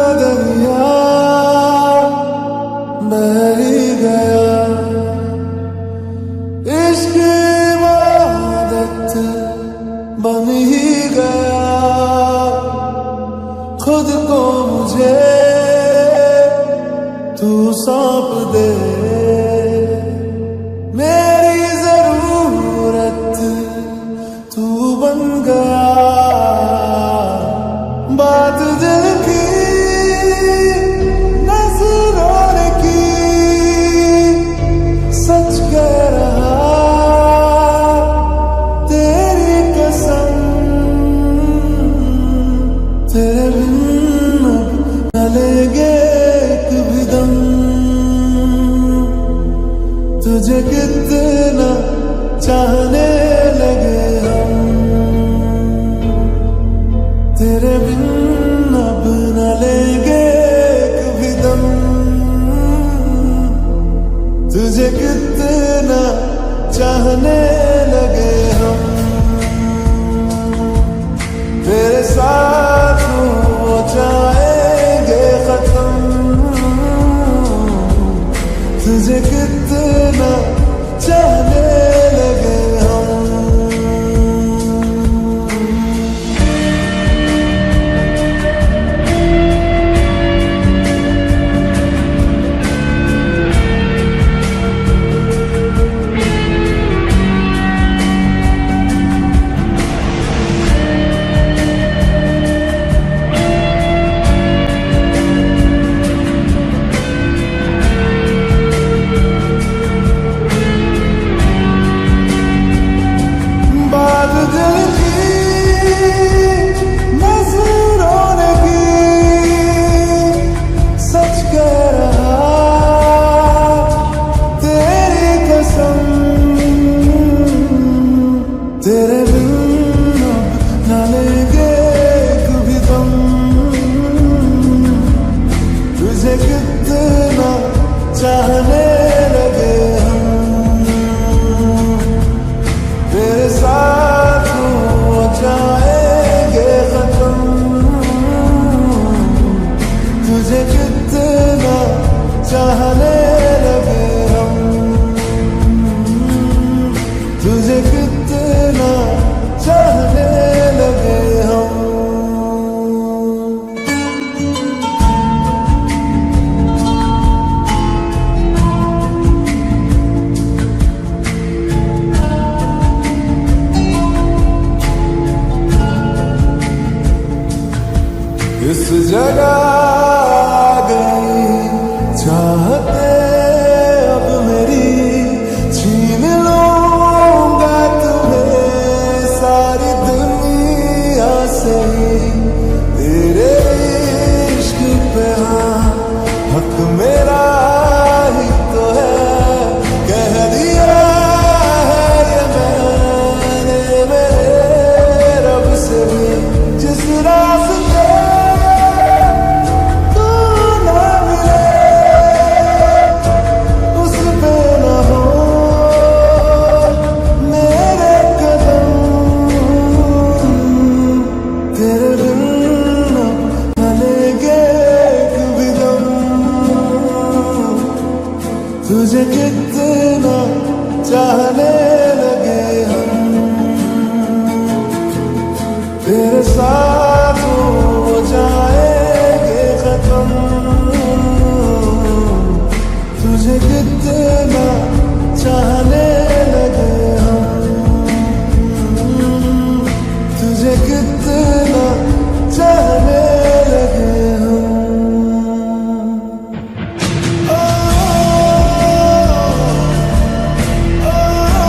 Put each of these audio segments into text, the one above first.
का दरिया बह ही गया, इश्क इबादत बन ही गया। खुद को मुझे तू सौंप दे, मेरी जरूरत तू बन गया। बात दिल की नजरों की सच कह रहा, तेरी कसम तेरे बिन न लेंगे एक भी दम। तुझे कितना चाहने लगे हम, तेरे बिन अब न लेंगे एक भी दम। तुझे कितना चाहने लगे हम, तेरे साथ हो जाएंगे खत्म। तुझे कितना चाहने लगे हम। तेरे बिन न लेंगे एक भी दम। तुझे कितना चाहने लगे हम, तेरे साथ हो जाएंगे खत्म। तुझे कितना चाहने लगे हम, तुझे कितना चाहने लगे हम। इस जगह आ गई चाहते अब मेरी, छीन लूंगा तुम्हें सारी दुनिया से। तेरे इश्क पे हाँ हक मेरा ही तो है, कह दिया है ये मैंने मेरे रब से भी। जिस रास्ते तुझे कितना चाहने लगे हम, तेरे साथ हो जाएंगे खत्म। तुझे कितना चाहने लगे हम, तुझे कितना चाहने लगे हम। Oh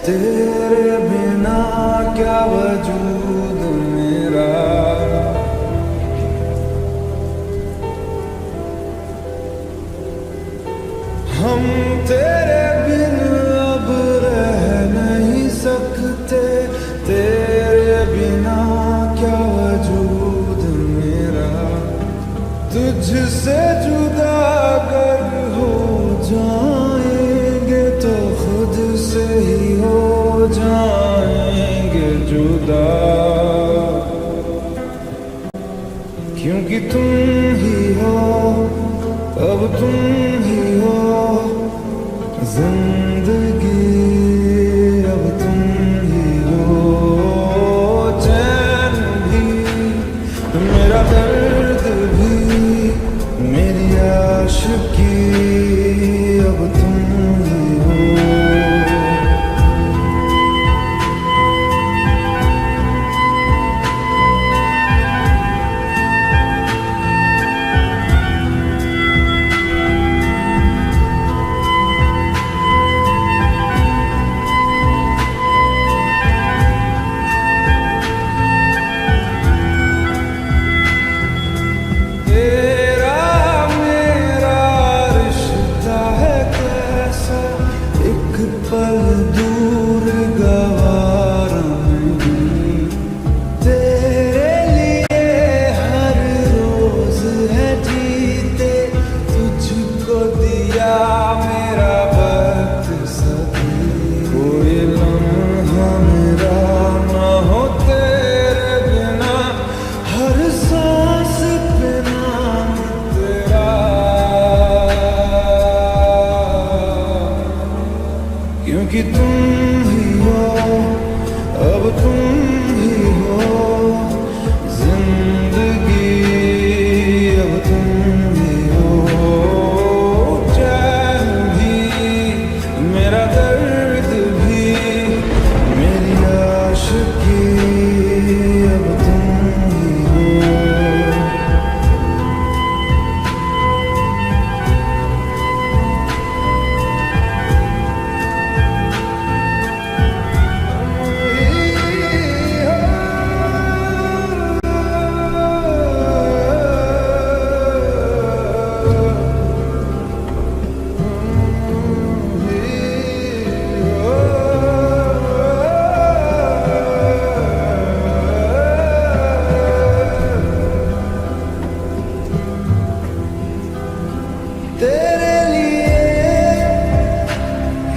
तेरे बिना क्या वजूद मेरा। हम तेरे बिन अब रह नहीं सकते, तेरे बिना क्या वजूद मेरा। तुझसे जुदा अगर हो जाएंगे तो खुद से ही हो जाएंगे जुदा। क्योंकि तुम ही हो, अब तुम ही हो जिंदगी, अब तुम ही हो चैन भी, मेरा दर्द भी, मेरी आशिकी, अब तुम ही हो। पल दूर गवारा नहीं, तेरे लिए हर रोज है जीते, तुझको दिया मेरा वक्त सभी। कोई लम्हा मेरा ना हो तेरे बिना, हर सांस पे नाम तेरा। क्योंकि तुम ही हो, अब तुम ही हो जिंदगी, अब तुम ही हो चैन भी, मेरा दर्द भी, मेरी आशिकी, अब तुम ही हो। तेरे लिए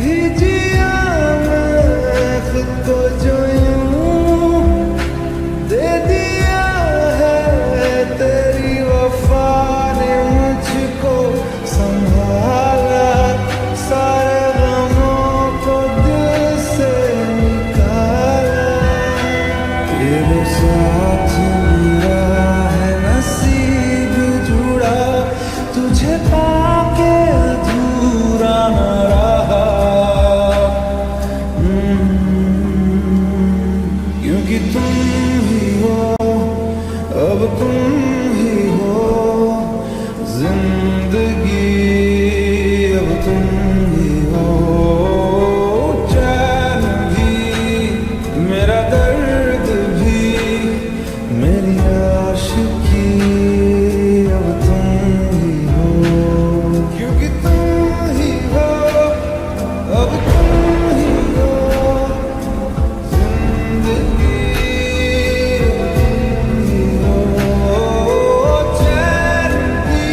ही जिया मैं खुद को, जो यूं दे दिया है तेरी वफा ने मुझको संभाला, सारे गमों को दिल से निकाला। तेरे साथ मेरा है नसीब जुड़ा, तुझे पाके अधूरा न रहा। क्योंकि तुम ही हो, अब तुम ही हो जिंदगी, अब तुम ही हो चैन भी, मेरा दर्द भी, मेरी आशिकी, अब तुम ही हो। क्योंकि तुम ही हो, अब तुम ही हो जिंदगी, अब तुम ही हो चैन भी,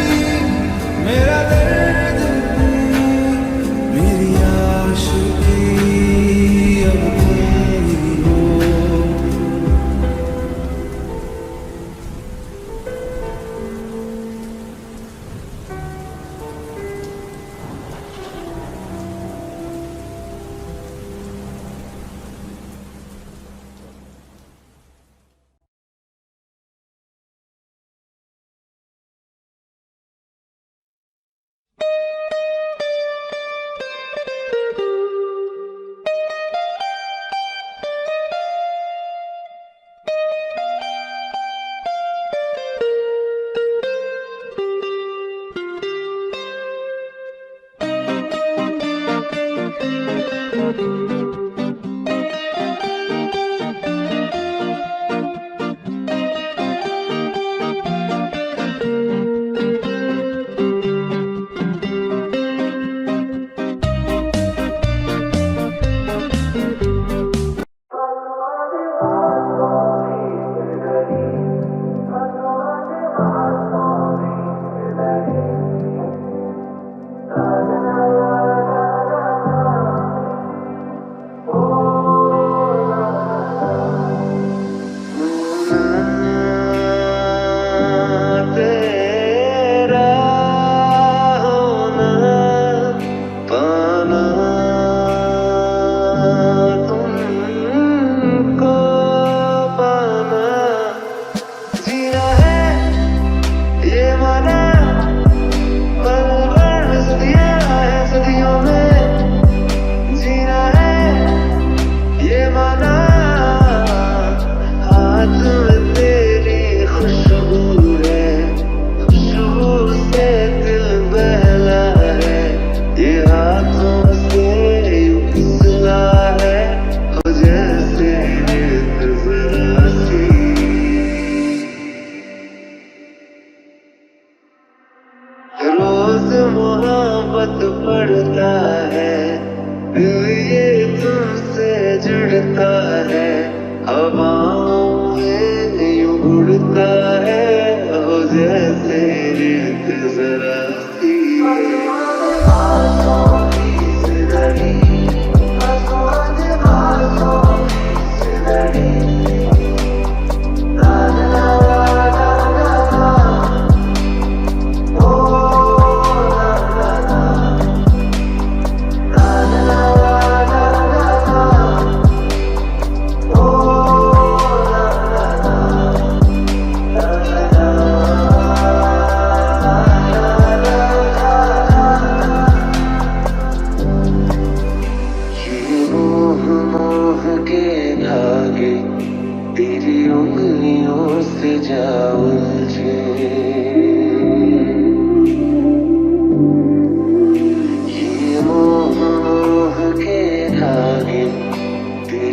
मेरा दर्द भी, मेरी आशिकी, अब तुम ही हो।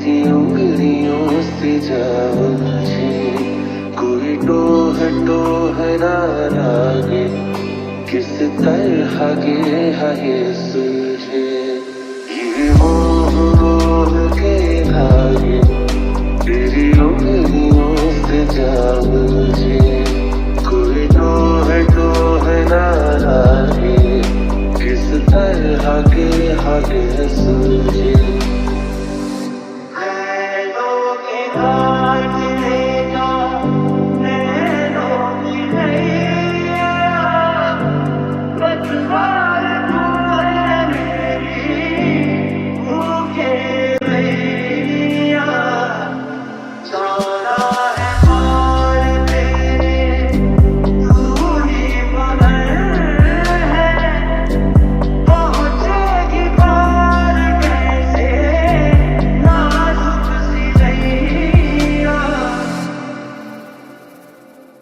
तेरी उंगलियों से जाओ मुझे, कोई टोह ना लागे, किस तरह के है ये सुलझे ये मोह के धागे, तेरी उंगलियों से जाओ मुझे, कोई टोह ना लागे, किस तरह के है सुलझे।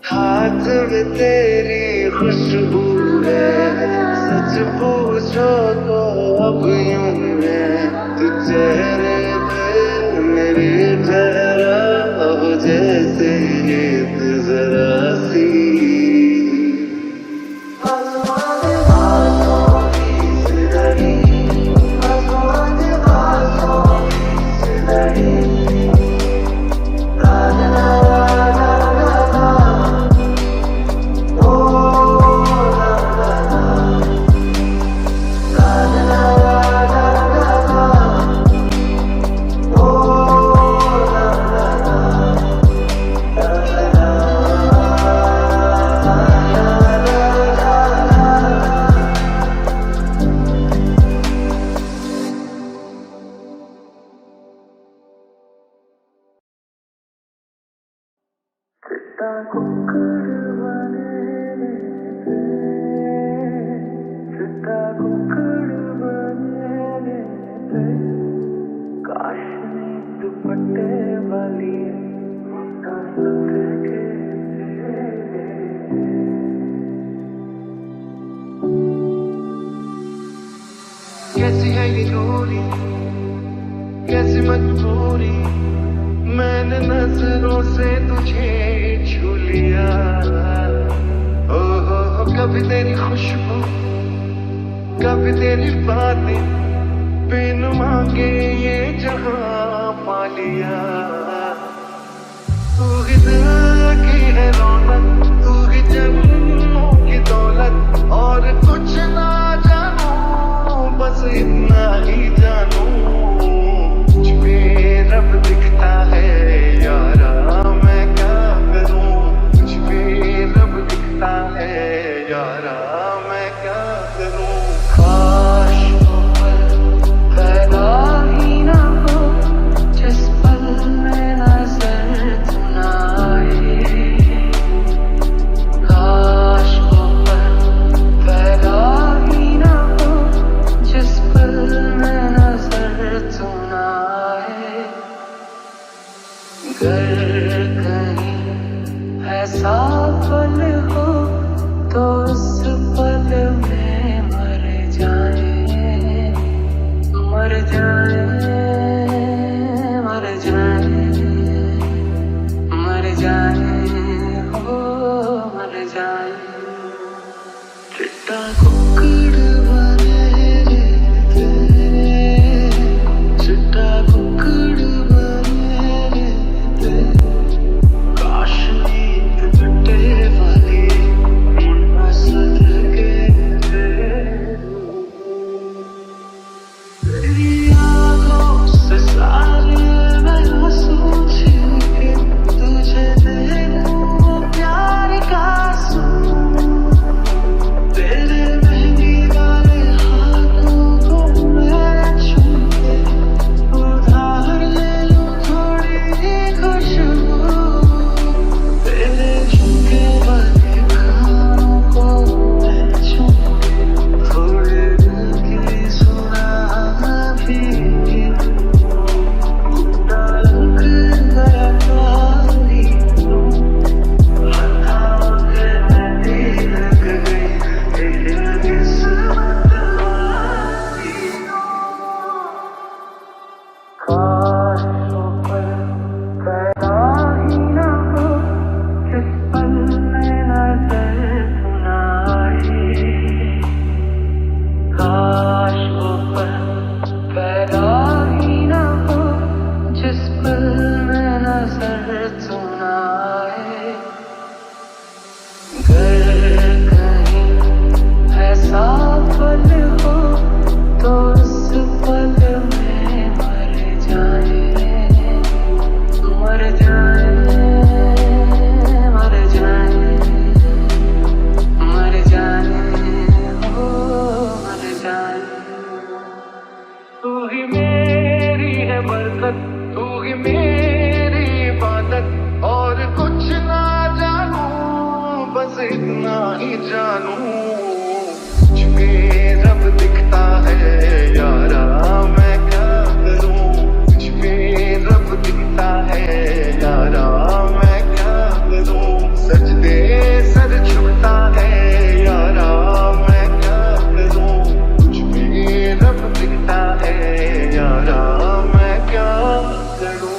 हाथ में तेरी खुशबू है, सच पूछो तो अब यूं है, तू चेहरे पे मेरे ठहरा हो जैसे रेत जरा सी। कैसी है ये दूरी, कैसी मजबूरी, मैंने नजरों से तुझे छू लिया। ओ हो कभी तेरी खुशबू, कभी तेरी बातें, बिन मांगे ये जहां पा लिया। तू ही दिल की है रौनक, तू ही जन्मों की दौलत, और कुछ ना जानू बस इतना ही जानू, मुझ में रब दिखता है यारा, मैं क्या करूं, मुझ में रब दिखता है यारा, मैं क्या करूं। काश वो पल पैदा ही ना हो, जिस पल में नजर तू ना आए, काश वो पल पैदा ही ना हो, जिस पल में नजर वक्त तू ही मेरी इबादत और कुछ ना जानू बस इतना ही जानू मुझ में रब दिखता है यारा मैं क्या करूं मुझ में रब दिखता है यारा मैं क्या करूं सजदे सर झुकता है यारा मैं क्या करूं मुझ में रब दिखता है यारा मैं क्या करूं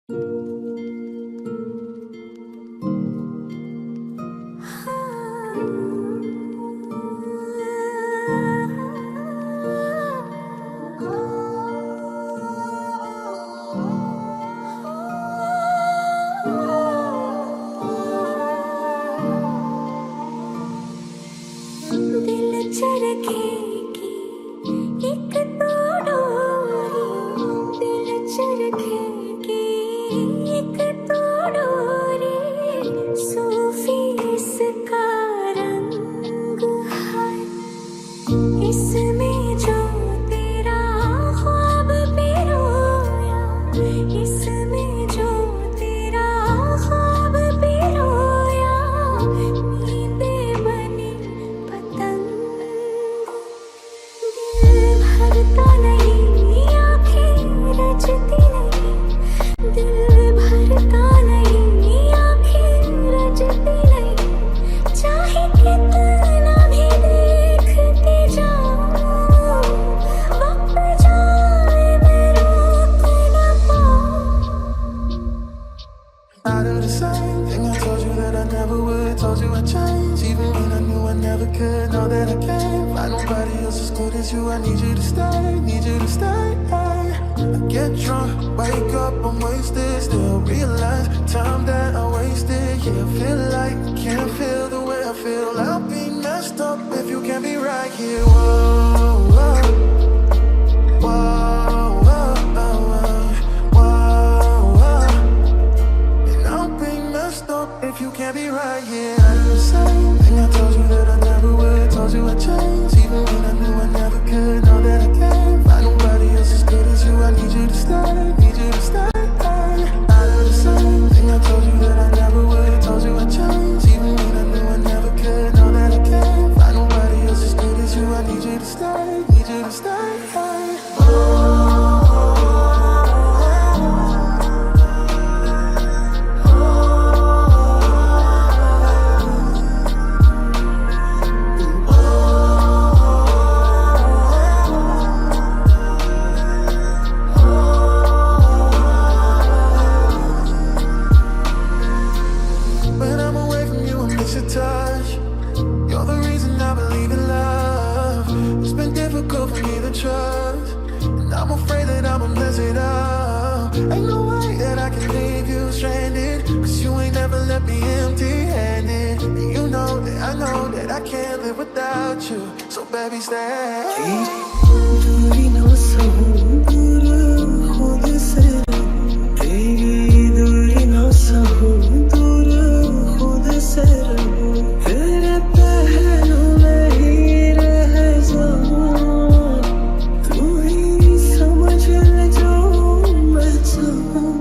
दिल चरखे की एक तो डोरी, दिल चरखे की एक तो डोरी, सूफी इसका रंग है, इसमें जो तेरा ख्वाब पिरोया, इसमें जो तेरा ख्वाब पिरोया, नींदे बनी पतंग, दिल भरता नहीं, आँखें रचती नहीं, दिल भरता नहीं, आँखें रचती नहीं, चाहे कितना भी देखती जाऊं, वक्त जाए मैं रोक न पाऊं। I do the same thing I told you that I never would. Told you I'd change, even when I knew I never could. Know that I can't find nobody else as good as you. I need you to stay, need you to stay. I get drunk, wake up, I'm wasted. Still realize time that I wasted. Yeah, I feel like I can't feel the way I feel. I'll be messed up if you can't be right here. Whoa, whoa, whoa, whoa, whoa, whoa, whoa. And I'll be messed up if you can't be right here. I do the same thing I told you that I never would. Told you I'd change, even when I knew I never could. Know that I can't find nobody else as good as you. I need you to stay, need you to stay. I do the same thing I told you that I never would. Told you I'd change, even when I knew I never could. Know that I can't find nobody else as good as you. I need you to stay, need you to stay. When I'm away from you, I miss your touch. You're the reason I believe in love. It's been difficult for me to trust, and I'm afraid that I'ma mess it up. Ain't no way that I can leave you stranded, cause you ain't never left me empty-handed. And you know that I know that I can't live without you. So baby, stay. दूरी न सहूं दूर खुद से, तेरी दूरी न सहूं दूर खुद से रहूं, तेरे पहलू में ही रह जाऊं, तू ही समझ ले जो मैं चाहूं।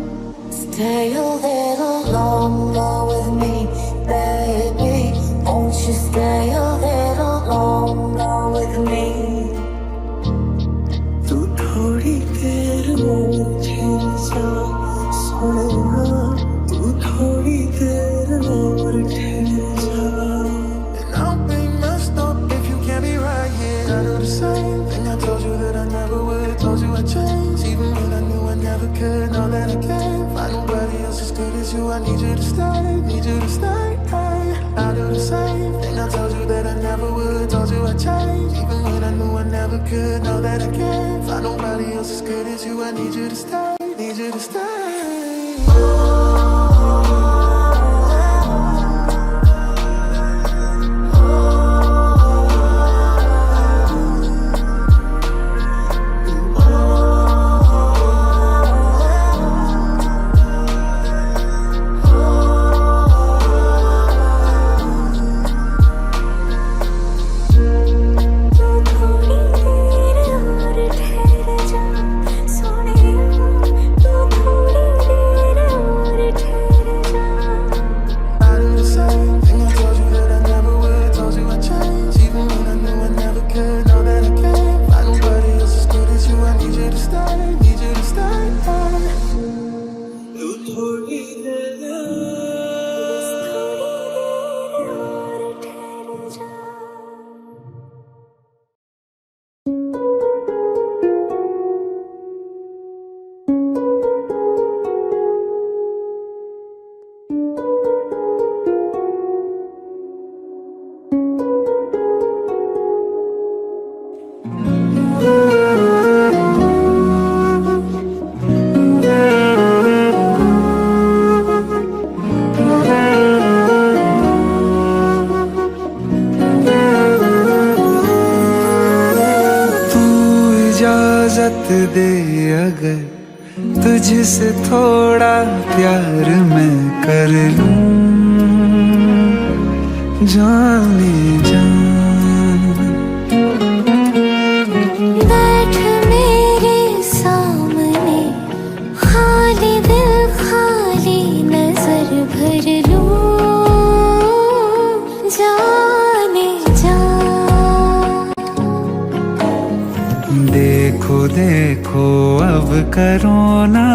Stay a little longer with me, baby. Won't you stay a little longer with me? तू थोड़ी देर और ठहर जा, सोना, तू थोड़ी देर और ठहर जा। And I'll be messed up if you can't be right here. I do the same thing I told you that I never would. Told you I'd change, even when I knew I never could. Know that I can't find nobody else as good as you. I need you to stay, need you to stay. I do the same thing I told you that I never would. Told you I'd change, even when I knew I never could. Know that I can't find nobody else as good as you. I need you to stay, need you to stay. तू थोड़ी देर और ठहर जा, सोनिया, तू थोड़ी देर और इजाजत दे अगर तुझसे थोड़ा प्यार मैं कर लूं, जाने जा। बैठ मेरे सामने, खाली दिल खाली नजर भर लूं, जाने जा। देखो देखो अब करो ना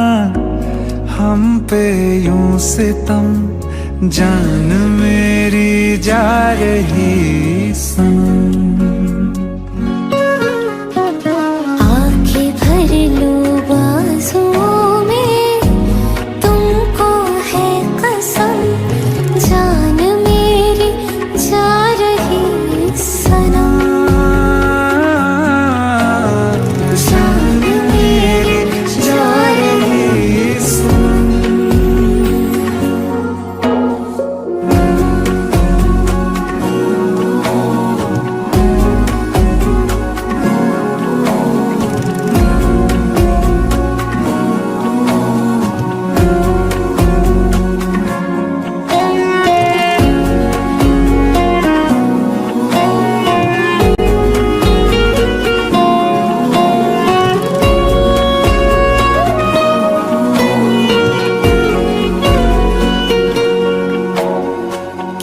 हम पे यूं सितम, जान मेरी जा रही सनम। आँखें भर लो बाजुओं में, तुमको है कसम, जान मेरी जा रही सनम, जान मेरी जा रही सनम।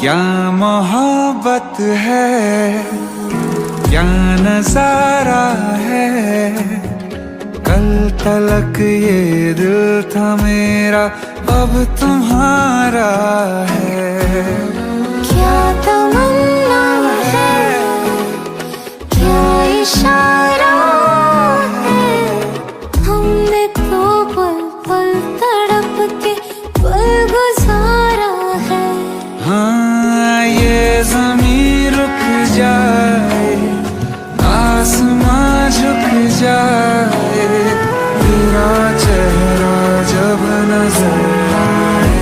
क्या मोहब्बत है, क्या नजारा है, कल तलक ये दिल था मेरा अब तुम्हारा है। क्या तमन्ना है, क्या इशारा है, हमने तो पल पल तड़प के पल गुजारा है। हाँ ये ज़मीं रुक जाए, आसमां झुक जाए, तेरा चेहरा जब नजर आए,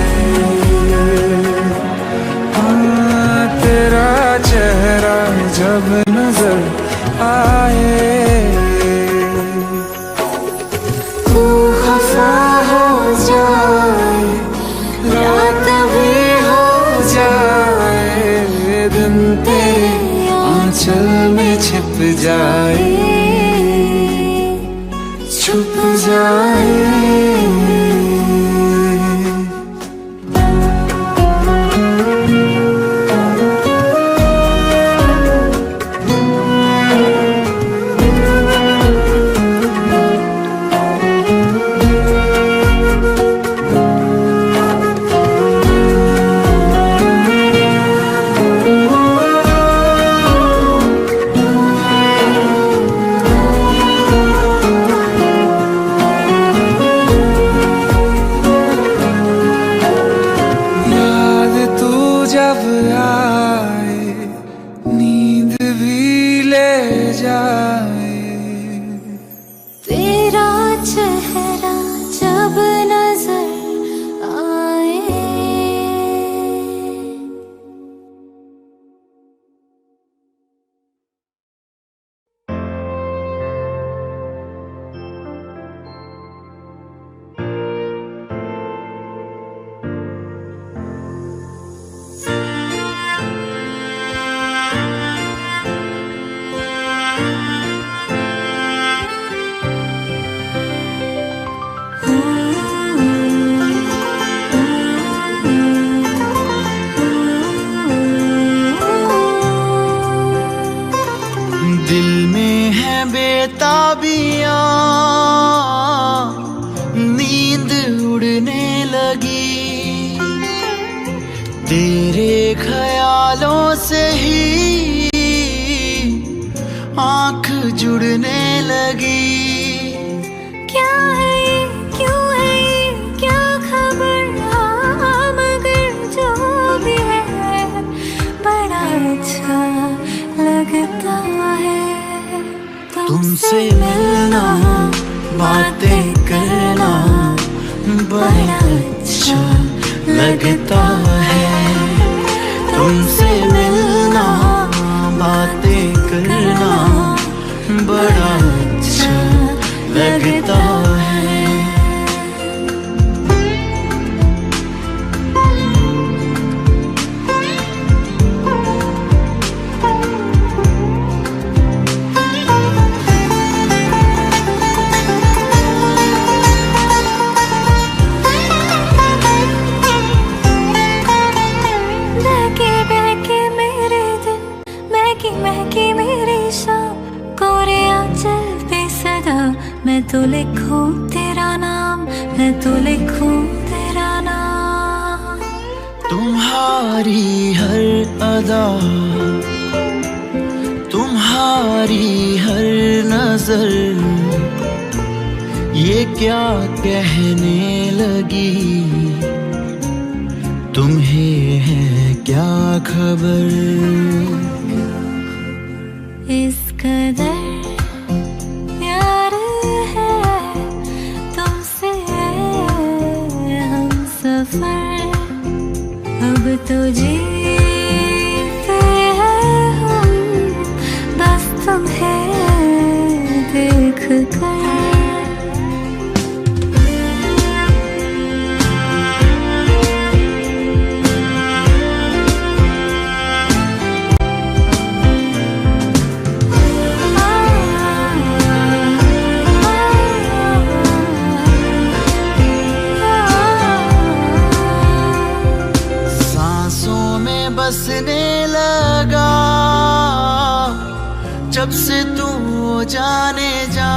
हाँ तेरा चेहरा जब नजर आए। तू खफा हो जाए, रात भी हो जाए, दिन तेरे आंचल में छिप जाए, छुप जाए। याद तू जब आए, नींद भी ले जाए, तेरा चेहरा जब नजर आए। दिल में है बेताबियां, नींद उड़ने लगी, तेरे ख्यालों से ही आंख जुड़ने लगी। क्या है ये, क्यों है ये, क्या खबर, हाँ मगर जो भी है बड़ा अच्छा लगता है। तुमसे मिलना, बातें करना बड़ा अच्छा लगता है। तुमसे मिलना, बातें करना बड़ा अच्छा लगता है। बहके बहके मेरे दिन, महकी महकी मेरी शाम, कोरे आंचल पे सदा मैं तो लिखूं तेरा नाम, मैं तो लिखूं तेरा नाम। तुम्हारी हर अदा, तुम्हारी हर नजर, ये क्या कहने लगी, तुम्हें है क्या खबर। इस कदर प्यार है तुमसे हम सफर, अब तो जीते हैं हम बस तुम्हें देख कर। बसने लगा जब से तू जाने जा,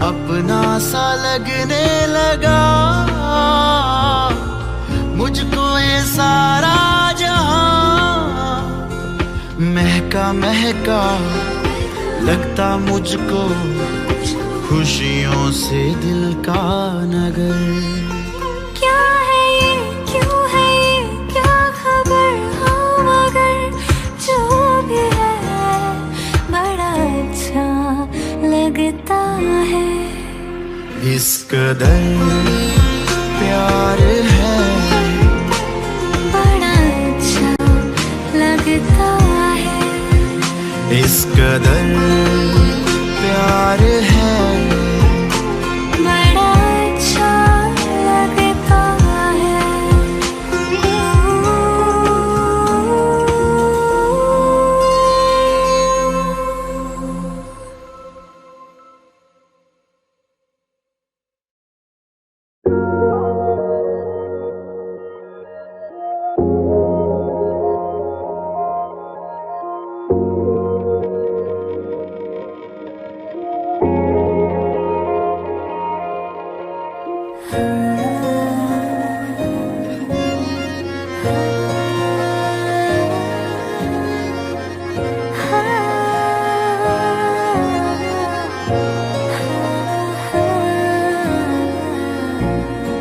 अपना सा लगने लगा मुझको ये सारा जहां। महका महका लगता मुझको खुशियों से दिल का नगर। क्या है ये, क्यों है ये, क्या खबर, हाँ मगर जो भी है बड़ा अच्छा लगता है। इस कदर प्यार है बड़ा अच्छा लगता है। इस कदर प्यार है बड़ा अच्छा लगता है।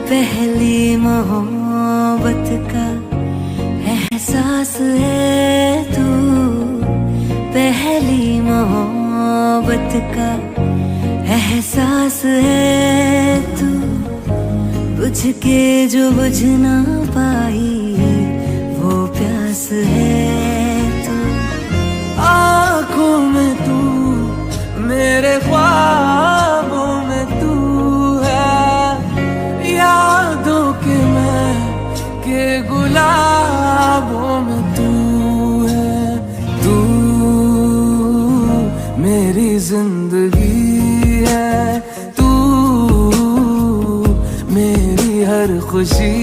पहली मोहब्बत का एहसास है तू, पहली मोहब्बत का एहसास है तू, बुझ के जो बुझ ना पाई वो प्यास है तू। आँखों में तू, मेरे ख्वाबों में तू है, यादों के मैं के गुलाबों में तू है। तू मेरी जिंदगी है, तू मेरी हर खुशी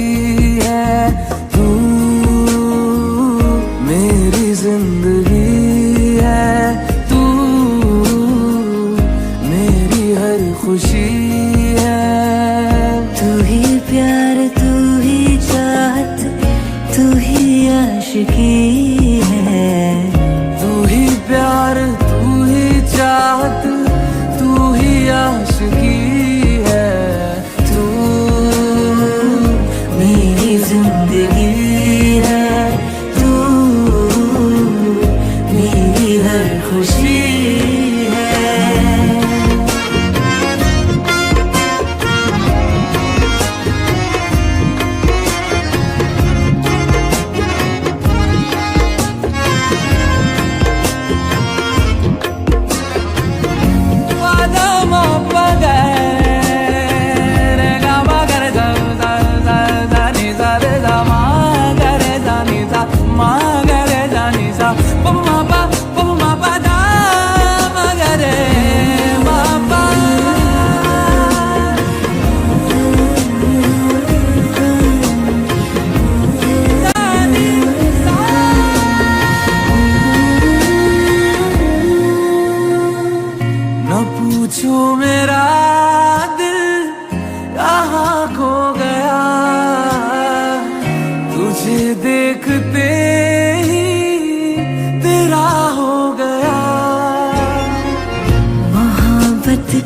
है, तू मेरी जिंदगी है, तू मेरी हर खुशी है। तू ही प्यार, तू ही चाहत, तू ही आशिकी है। तू ही प्यार, तू ही चाहत, तू ही आशिकी है। तू मेरी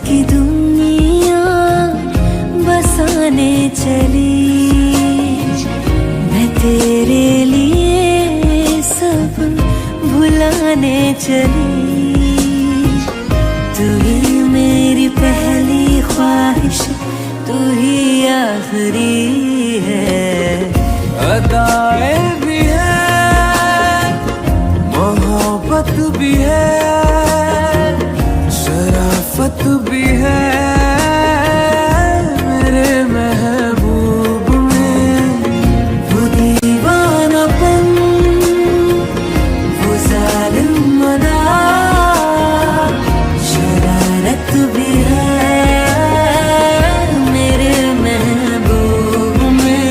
की दुनिया बसाने चली, मैं तेरे लिए सब भुलाने चली। तू ही मेरी पहली ख्वाहिश, तू ही आखिरी है। अदाएं भी है, मोहब्बत भी है, शराफत भी है मेरे महबूब में। वो दीवानापन, वो जालिम अदा, शरारत भी है मेरे महबूब में।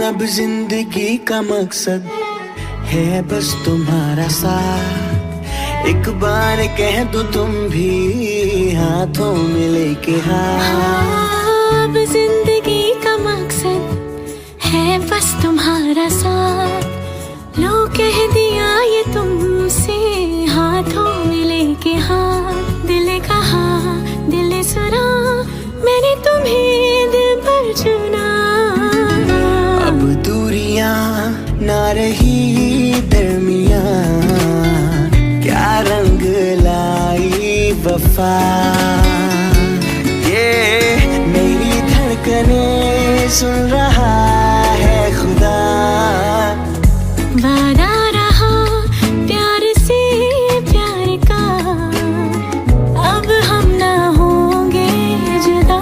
अब जिंदगी का मकसद है बस तुम्हारा साथ। एक बार कह दो तुम भी हाथों में लेके हाथ। अब जिंदगी का मकसद है बस तुम्हारा साथ। लो कह दिया ये तुमसे हाथों में लेके हाथ। दिल कहा दिल सुना, मैंने तुम्हें दिल पर चुना। अब दूरियां ना रही दरमिया, क्या रंग लाई वफा। ये मेरी धड़कनें सुन रहा है खुदा। वादा रहा प्यार से प्यार का, अब हम ना होंगे जुदा।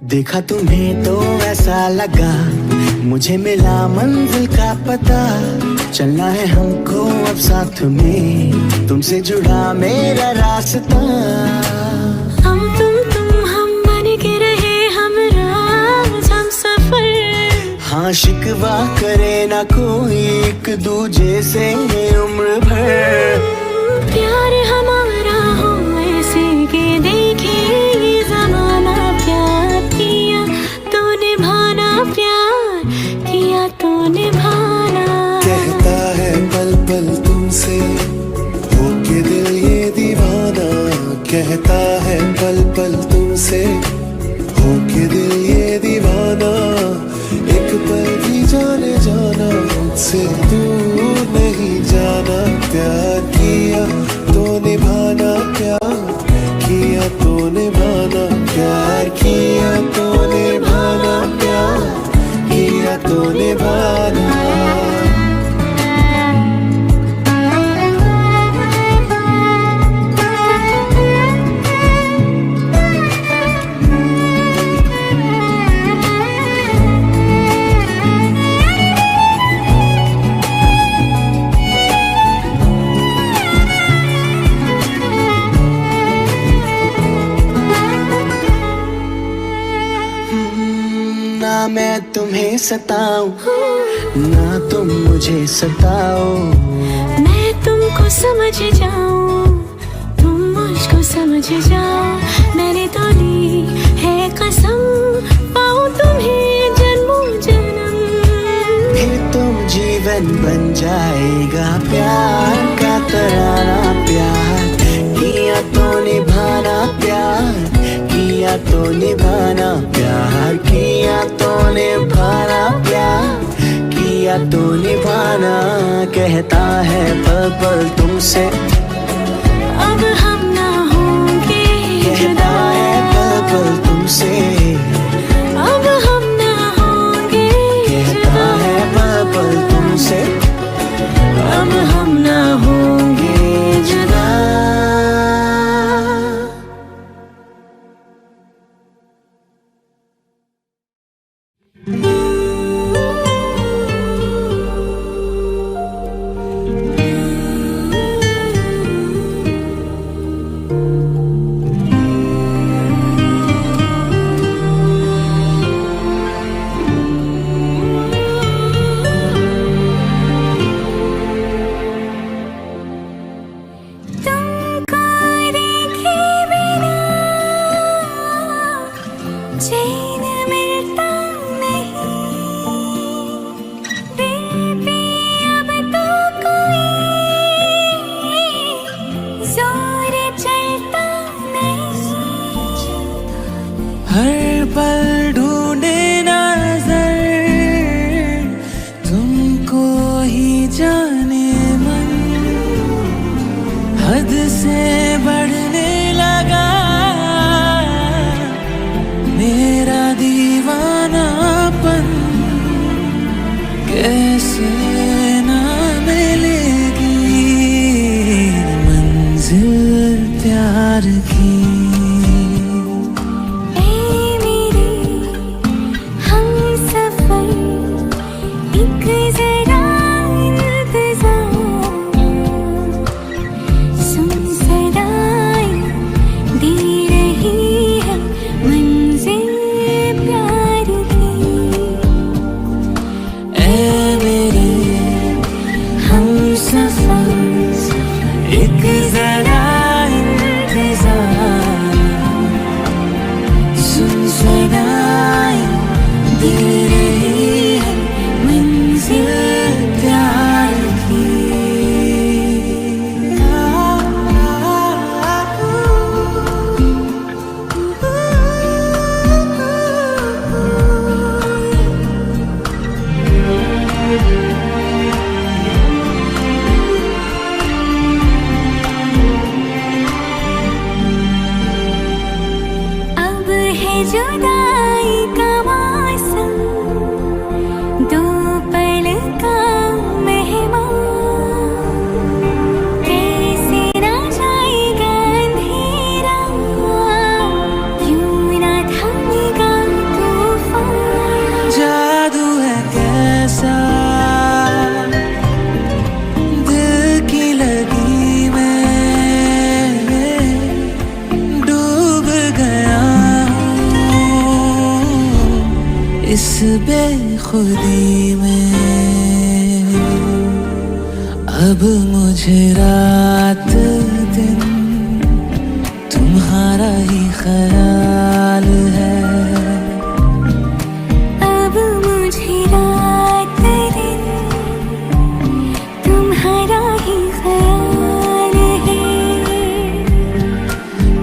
देखा तुम्हें तो ऐसा लगा मुझे मिला मंजिल का पता। चलना है हमको अब साथ में, तुमसे जुड़ा मेरा रास्ता। हम बन के रहे हम राज हम सफर। हाँ शिकवा करे ना कोई एक दूजे से उम्र भर। प्यार हमारा हो ऐसे के देखे ये जमाना। प्यार किया तो निभाना, प्यार किया तो निभाना। कहता है पल पल तुमसे होके दिल ये दीवाना। कहता है पल पल तुमसे होके दिल ये दीवाना। एक पल भी जाने जाना मुझसे दूर नहीं जाना। प्यार किया तो निभाना, प्यार किया तो निभाना। प्यार किया तो निभाना, प्यार किया तो निभाना। ना मैं तुम्हें सताऊं, ना तुम मुझे सताओ। मैं तुमको समझ जाऊं, तुम मुझको समझ जाओ। मैंने तो ली है कसम, पाऊं तुम्हें जन्मों जन्म। फिर तुम जीवन बन जाएगा प्यार का तराना। प्यार किया तो निभाना, प्यार किया तो निभाना। प्यार किया तो निभाना, प्यार किया तो निभाना। कहता है पल पल तुमसे अब हम ना होंगे कहता है पल पल तुमसे अब हम ना होंगे कहता है पल पल तुमसे। तुमको देखे बिना चैन मिलता नहीं, दिल पे अब तो कोई जोर चलता नहीं। हर पल ढूंढे नजर तुमको ही जाने मन, हद से बढ़ने लगा मेरा दीवानापन। कैसे ना मिलेगी मंजिल प्यार की। ऐ मेरे हमसफर एक जरा इंतजार, सुन सदाएं दे रही है मंजिल प्यार की। ऐ मेरे हमसफर एक जरा इंतजार, सुन सदाएं दे रही है मंजिल प्यार की। अब है जुदाई का मौसम, दो पल का मेहमान, कैसे ना जाएगा अंधेरा, क्यों ना थमेगा तूफान। जादू है कैसा दिल की लगी में, डूब गया हूँ इस बेखुदी में। अब मुझे रात दिन तुम्हारा ही ख्याल है। अब मुझे रात दिन तुम्हारा ही ख्याल है।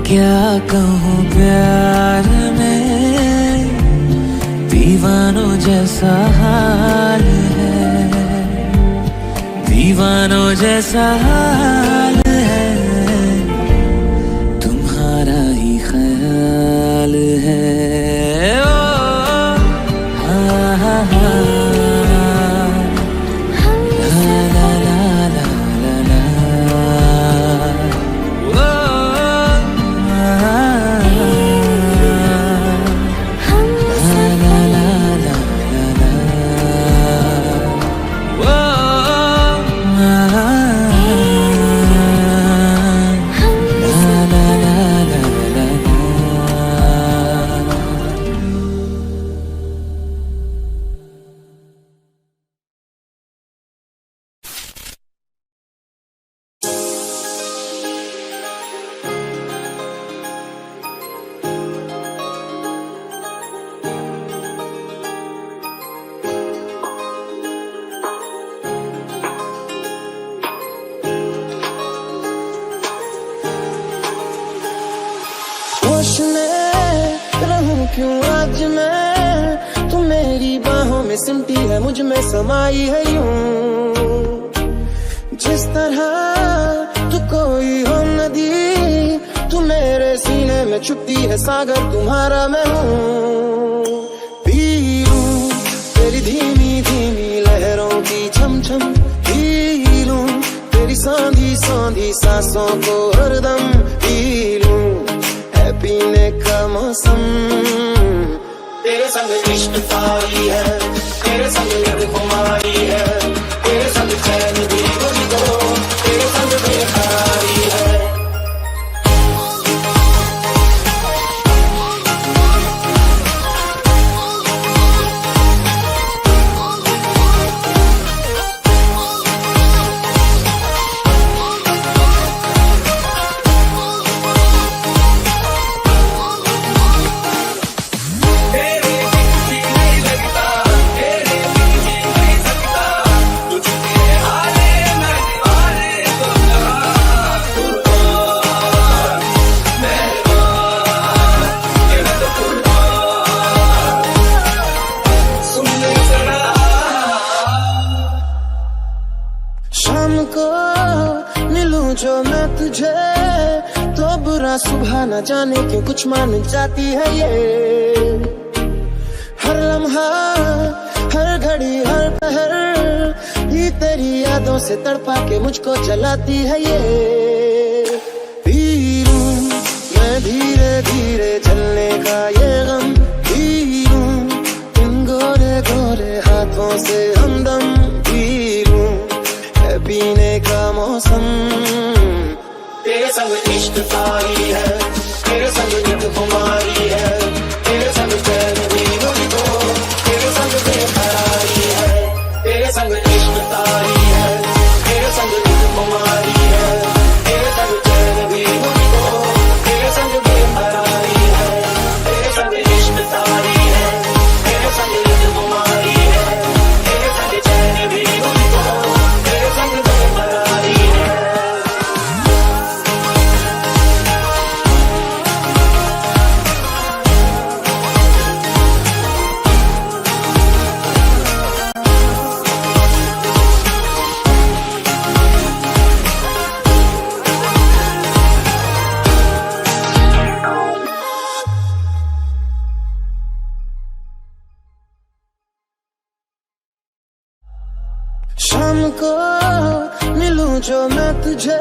क्या कहूँ प्यार में दीवानों जैसा हाल है, दीवानों जैसा हाल है, तुम्हारा ही ख्याल है। ओ, हा, हा, हा, ला, ला, ला, ला, ला, ला। ओ, हा, हा, हम ला, ला, ला, ला, ला, ला। ओ, हा, हा, ला, ला, ला, ला, ला, ला। होश में रहूं क्यों आज मैं, तू मेरी बाहों में सिमटी है, मुझ में समाई है यूं। जिस तरह तू कोई हो नदी, तू मेरे सीने में छुपती है सागर, तुम्हारा मैं हूँ। पी लूं तेरी धीमी धीमी लहरों की छम छम, पी लूं तेरी सांधी सांधी सांसों को हरदम, पी लूं है पीने का मौसम तेरे संग इश्क तारी है, तेरे संग यद खुमारी है, तेरे संग चैन भी मुझको, तेरे संग बेकरारी है। शाम को मिलूं जो मैं तुझे तो बुरा सुबह न जाने क्यों कुछ मान जाती है ये। हर लम्हा हर घड़ी हर पहर ये तेरी यादों से तड़पा के मुझको जलाती है ये। पी लूं मैं धीरे धीरे जलने का ये गम, पी लूं इन गोरे गोरे हाथों से हमदम, पी लूं पीने का मौसम। तेरे संग इश्क तारी है, तेरे संग यद खुमारी है, तेरे संग चैन भी मुझको, तेरे संग बेकरारी है। तेरे संग इश्क तारी है, तेरे संग यद खुमारी है, तेरे संग चैन भी मुझको, तेरे संग बेकरारी है। तेरे संग इश्क तारी है, तेरे संग यद खुमारी है, तेरे संग चैन भी मुझको, तेरे संग बेकरारी है। शाम को मिलूं जो मैं तुझे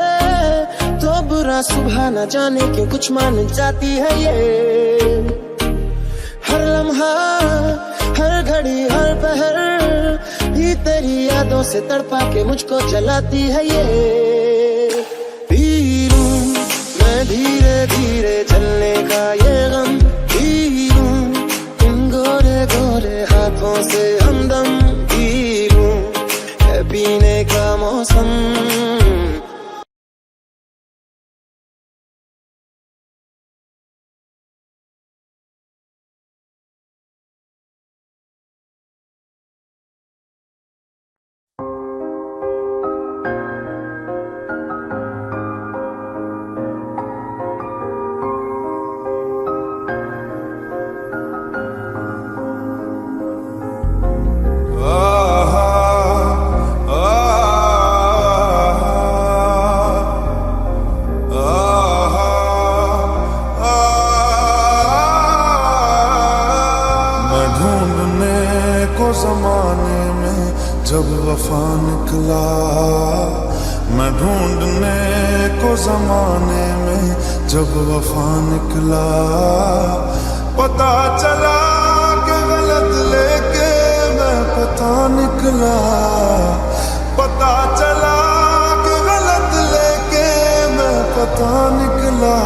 तो बुरा सुबह न जाने क्यों कुछ मान जाती है ये। हर लम्हा हर घड़ी हर पहर ये तेरी यादों से तड़पा के मुझको जलाती है ये। पी लूं मैं धीरे धीरे जलने का ये गम, पी लूं इन गोरे गोरे हाथों से हमदम, पी लूं पीने का मौसम। जमाने में जब वफा निकला, मैं ढूंढने को जमाने में जब वफा निकला, पता चला कि गलत लेके मैं पता निकला, पता चला कि गलत लेके मैं पता निकला।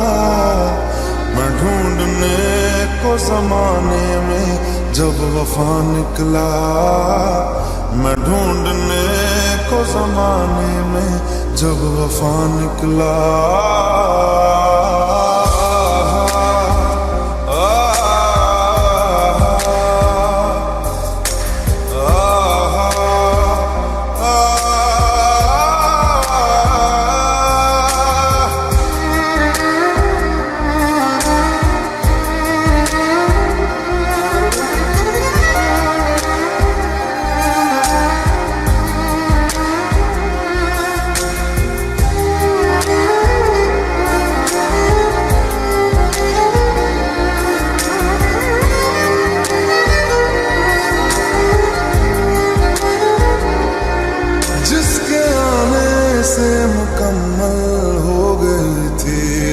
मैं ढूंढने को जमाने में जब वफा निकला, मैं ढूंढने को जमाने में जब वफा निकला।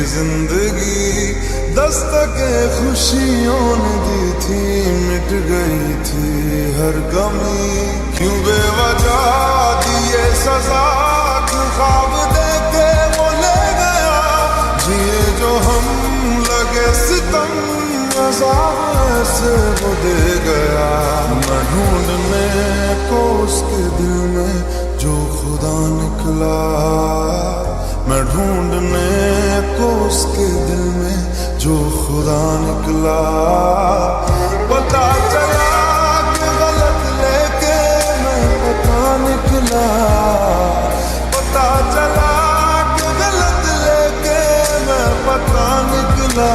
जिंदगी दस्तके खुशियों ने दी थी, मिट थी हर कमी, क्यों बेवजह दिए सजा, क्यों ख्वाब देके वो ले गया, जिए जो हम लगे सितम, अज़ाब ऐसे वो दे गया। मैं ढूंढने को उसके दिल में जो खुदा निकला, मैं ढूंढने को उसके दिल में जो खुदा निकला। पता चला कि गलत लेके मैं पता निकला, पता चला कि गलत लेके मैं पता निकला।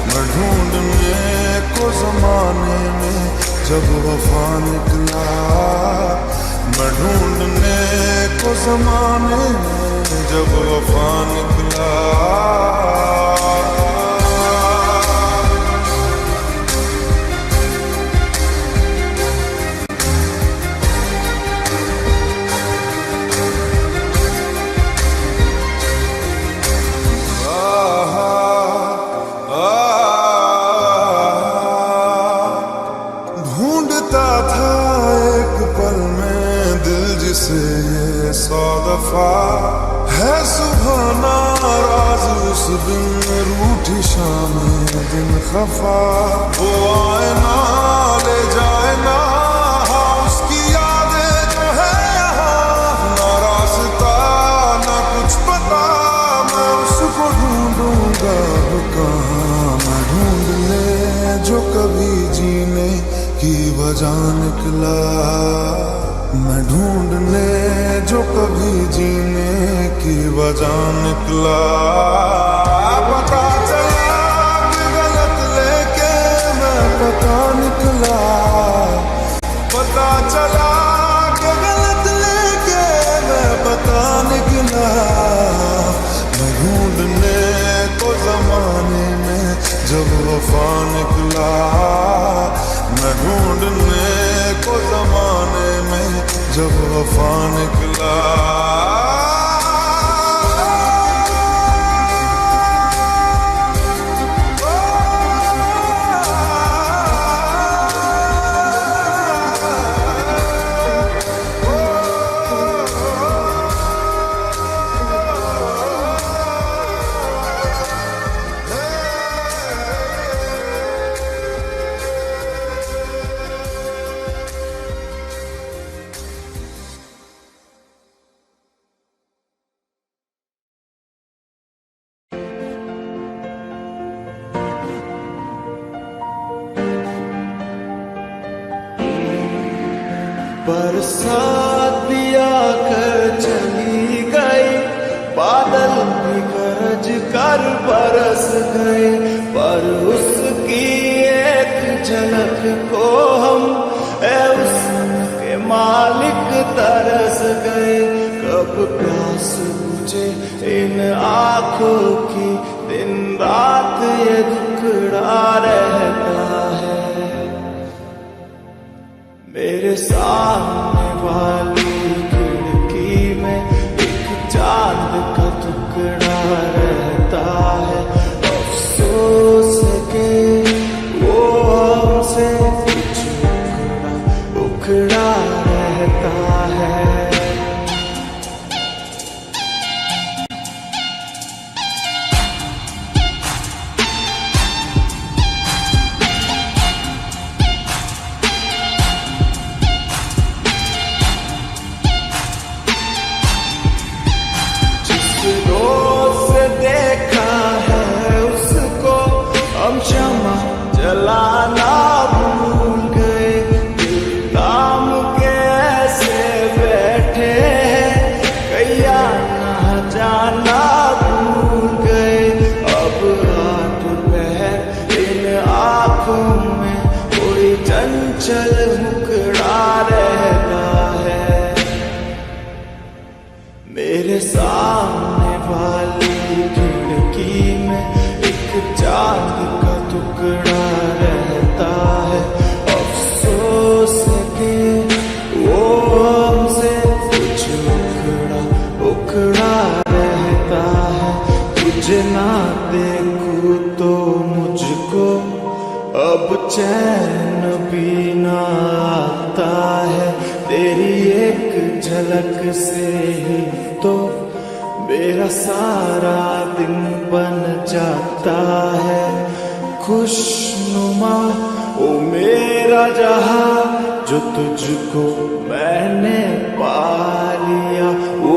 मैं ढूंढने को जमाने में जब वफा निकला, मैं ढूंढने को जमाने में जब वफा निकला। ढूंढता था एक पल में दिल जिसे ये 100 दफा, है सुबह नाराज उस दिन, रूठी शाम दिन खफा। वो आए ना ले जाए ना, हाँ उसकी यादें जो है यहाँ, ना रास्ता ना कुछ पता, मैं उसको ढूंढूंगा कहाँ। मैं ढूंढने जो कभी जीने की वजह निकला, मैं ढूंढने जो कभी जीने की वजह निकला। पता चला कि गलत लेके मैं पता निकला, पता चला कि गलत लेके मैं पता निकला। मैं ढूंढने को जमाने में जब वफा निकला, मैं ढूंढने को जमाने में जब वफा निकला। बरसात भी आकर चली गई, बादल भी गरज कर बरस गए, पर उसकी एक झलक को हम उसके मालिक तरस गए। कब प्यास बुझे इन आँखों की, दिन रात ये दुखड़ा रहता है। मेरे सामने वाली खिड़की में एक चांद का टुकड़ा रहता है। अफसोस है कि वो हमसे कुछ उखड़ा रहता है। जलाना भूल गए, दिल काम के ऐसे बैठे हैं, कैया ना जाना भूल गए। अब हाथ पैर इन आँखों में कोई चंचल मुखड़ा रहता है। मेरे सामने वाली खिड़की में एक चांद का टुकड़ा रहता है। अफसोस है कि वो हमसे कुछ उखड़ा रहता है। तुझे ना देखूं तो मुझको अब चैन भी झलक से ही तो मेरा सारा दिन बन जाता है खुशनुमा। ओ मेरा जहां जो तुझको मैंने पा लिया। ओ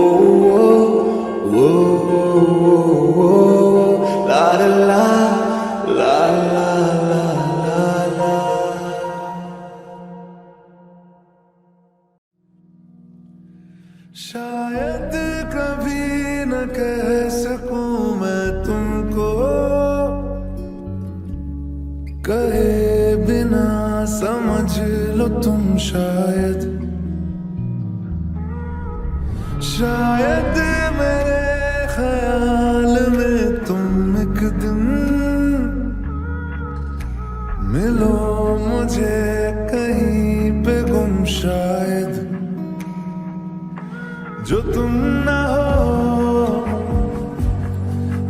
ओ ओ ला ला ला ला ला ला। शायद कभी न कह सकूं मैं तुमको, कहे बिना समझ लो तुम शायद। शायद मेरे ख्याल में तुम एक दिन मिलो मुझे कहीं पे गुम शायद। जो तुम ना हो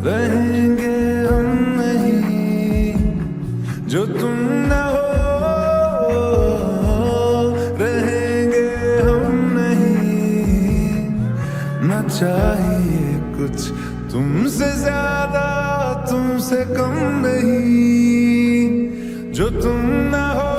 रहेंगे हम नहीं, जो तुम ना हो रहेंगे हम नहीं। ना चाहिए कुछ तुमसे ज्यादा तुमसे कम नहीं। जो तुम ना हो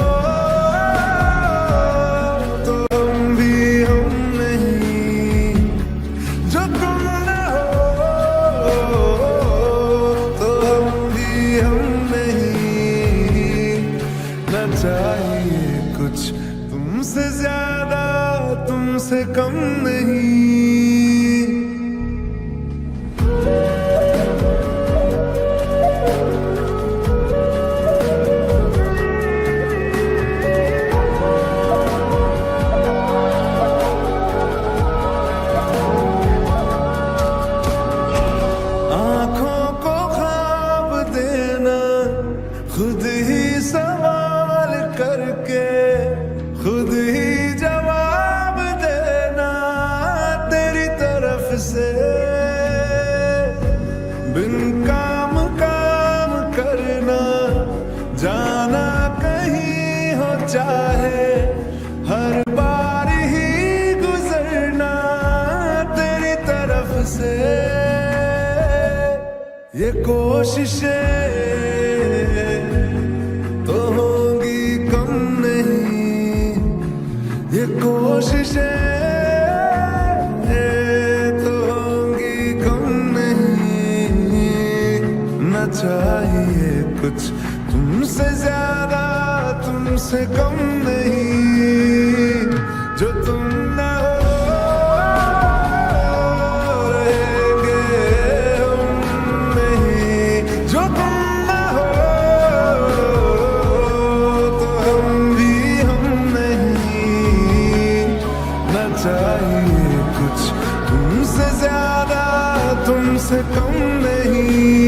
चाहिए कुछ तुमसे ज्यादा तुमसे कम नहीं। आंखों को ख्वाब देना खुद ही सवाल करके, खुद ही जवाब देना तेरी तरफ से। बिन काम काम करना जाना कहीं हो चाहे, हर बार ही गुजरना तेरी तरफ से। ये कोशिशें तो होंगी कम नहीं, ये कोशिशें तो होंगी कम नहीं। न चाहिए कुछ तुमसे ज्यादा तुमसे कम नहीं। जो तुम ना चाहिए कुछ तुमसे ज्यादा तुमसे कम नहीं।